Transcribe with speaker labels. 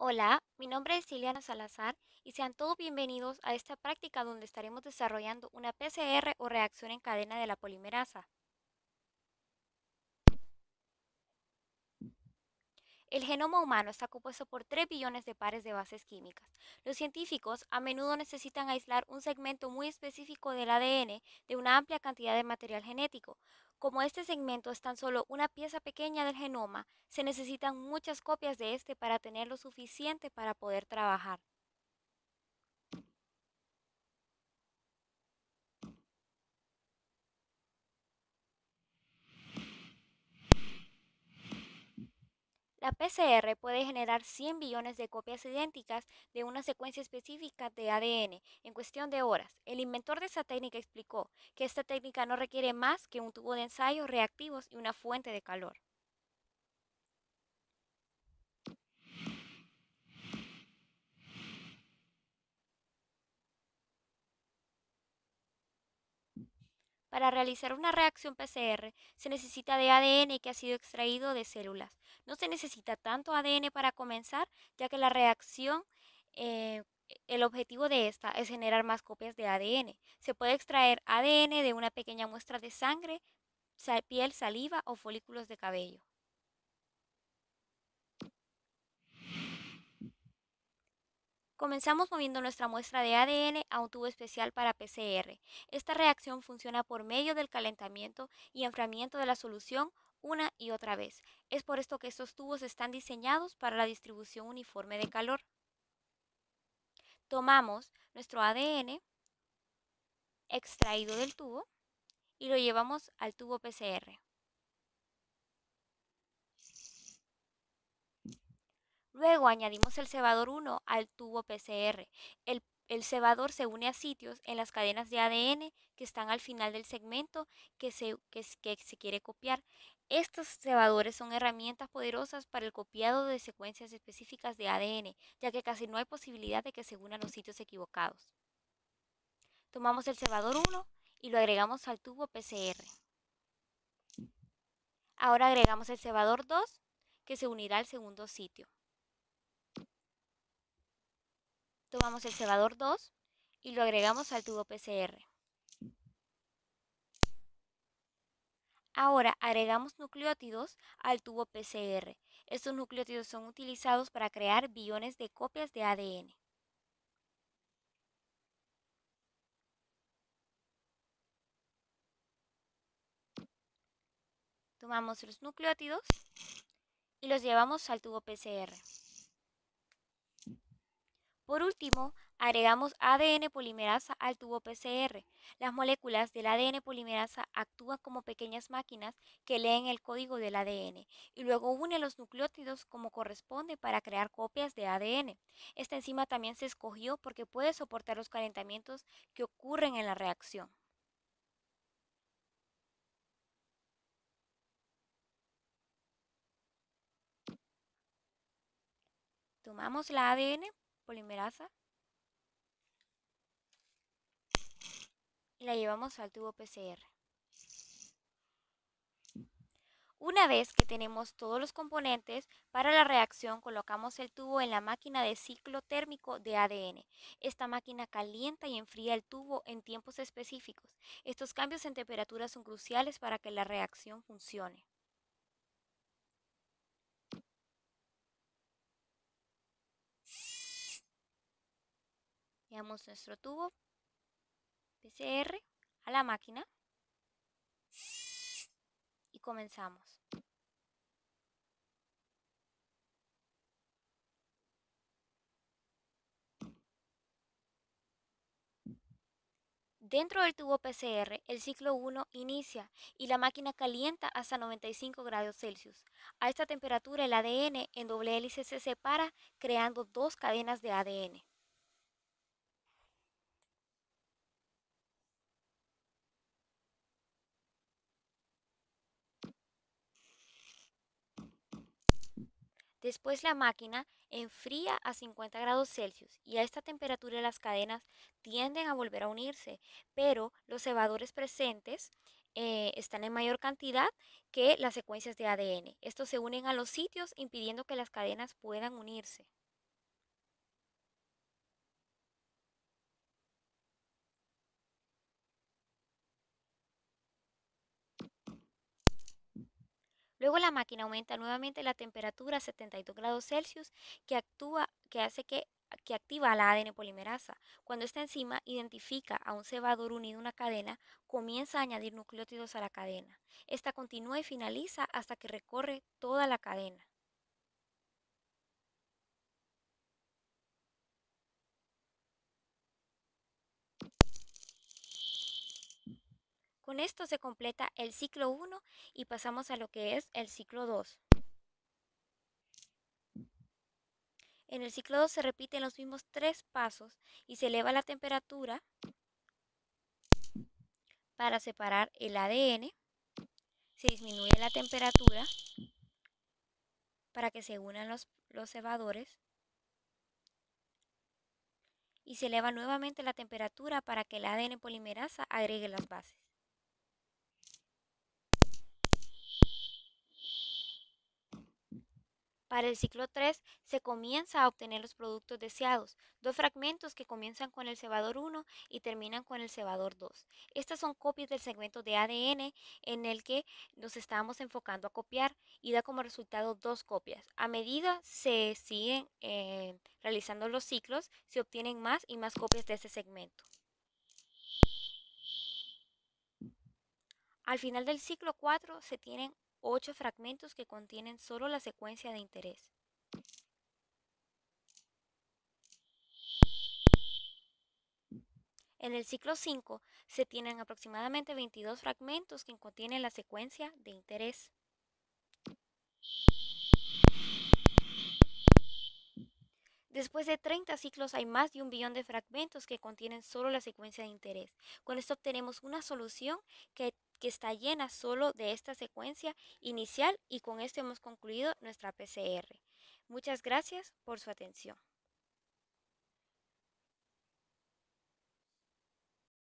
Speaker 1: Hola, mi nombre es Liliana Salazar y sean todos bienvenidos a esta práctica donde estaremos desarrollando una PCR o reacción en cadena de la polimerasa. El genoma humano está compuesto por 3 billones de pares de bases químicas. Los científicos a menudo necesitan aislar un segmento muy específico del ADN de una amplia cantidad de material genético. Como este segmento es tan solo una pieza pequeña del genoma, se necesitan muchas copias de este para tener lo suficiente para poder trabajar. La PCR puede generar 100 billones de copias idénticas de una secuencia específica de ADN en cuestión de horas. El inventor de esta técnica explicó que esta técnica no requiere más que un tubo de ensayo, reactivos y una fuente de calor. Para realizar una reacción PCR se necesita de ADN que ha sido extraído de células. No se necesita tanto ADN para comenzar, ya que la reacción, eh, el objetivo de esta es generar más copias de ADN. Se puede extraer ADN de una pequeña muestra de sangre, piel, saliva o folículos de cabello. Comenzamos moviendo nuestra muestra de ADN a un tubo especial para PCR. Esta reacción funciona por medio del calentamiento y enfriamiento de la solución una y otra vez. Es por esto que estos tubos están diseñados para la distribución uniforme de calor. Tomamos nuestro ADN extraído del tubo y lo llevamos al tubo PCR. Luego añadimos el cebador 1 al tubo PCR. El cebador se une a sitios en las cadenas de ADN que están al final del segmento que se quiere copiar. Estos cebadores son herramientas poderosas para el copiado de secuencias específicas de ADN, ya que casi no hay posibilidad de que se unan los sitios equivocados. Tomamos el cebador 1 y lo agregamos al tubo PCR. Ahora agregamos el cebador 2 que se unirá al segundo sitio. Tomamos el cebador 2 y lo agregamos al tubo PCR. Ahora agregamos nucleótidos al tubo PCR. Estos nucleótidos son utilizados para crear billones de copias de ADN. Tomamos los nucleótidos y los llevamos al tubo PCR. Por último, agregamos ADN polimerasa al tubo PCR. Las moléculas del ADN polimerasa actúan como pequeñas máquinas que leen el código del ADN y luego unen los nucleótidos como corresponde para crear copias de ADN. Esta enzima también se escogió porque puede soportar los calentamientos que ocurren en la reacción. Tomamos la ADN polimerasa y la llevamos al tubo PCR. Una vez que tenemos todos los componentes para la reacción, colocamos el tubo en la máquina de ciclo térmico de ADN. Esta máquina calienta y enfría el tubo en tiempos específicos. Estos cambios en temperatura son cruciales para que la reacción funcione. Llevamos nuestro tubo PCR a la máquina y comenzamos. Dentro del tubo PCR, el ciclo 1 inicia y la máquina calienta hasta 95 grados Celsius. A esta temperatura el ADN en doble hélice se separa creando dos cadenas de ADN. Después la máquina enfría a 50 grados Celsius y a esta temperatura las cadenas tienden a volver a unirse, pero los cebadores presentes están en mayor cantidad que las secuencias de ADN. Estos se unen a los sitios impidiendo que las cadenas puedan unirse. Luego la máquina aumenta nuevamente la temperatura a 72 grados Celsius que hace que activa la ADN polimerasa. Cuando esta enzima identifica a un cebador unido a una cadena, comienza a añadir nucleótidos a la cadena. Esta continúa y finaliza hasta que recorre toda la cadena. Con esto se completa el ciclo 1 y pasamos a lo que es el ciclo 2. En el ciclo 2 se repiten los mismos 3 pasos y se eleva la temperatura para separar el ADN, se disminuye la temperatura para que se unan los cebadores y se eleva nuevamente la temperatura para que el ADN polimerasa agregue las bases. Para el ciclo 3 se comienza a obtener los productos deseados, dos fragmentos que comienzan con el cebador 1 y terminan con el cebador 2. Estas son copias del segmento de ADN en el que nos estábamos enfocando a copiar y da como resultado dos copias. A medida se siguen realizando los ciclos, se obtienen más y más copias de este segmento. Al final del ciclo 4 se tienen 8 fragmentos que contienen solo la secuencia de interés. En el ciclo 5 se tienen aproximadamente 22 fragmentos que contienen la secuencia de interés. Después de 30 ciclos hay más de 1 billón de fragmentos que contienen solo la secuencia de interés. Con esto obtenemos una solución que está llena solo de esta secuencia inicial y con esto hemos concluido nuestra PCR. Muchas gracias por su atención.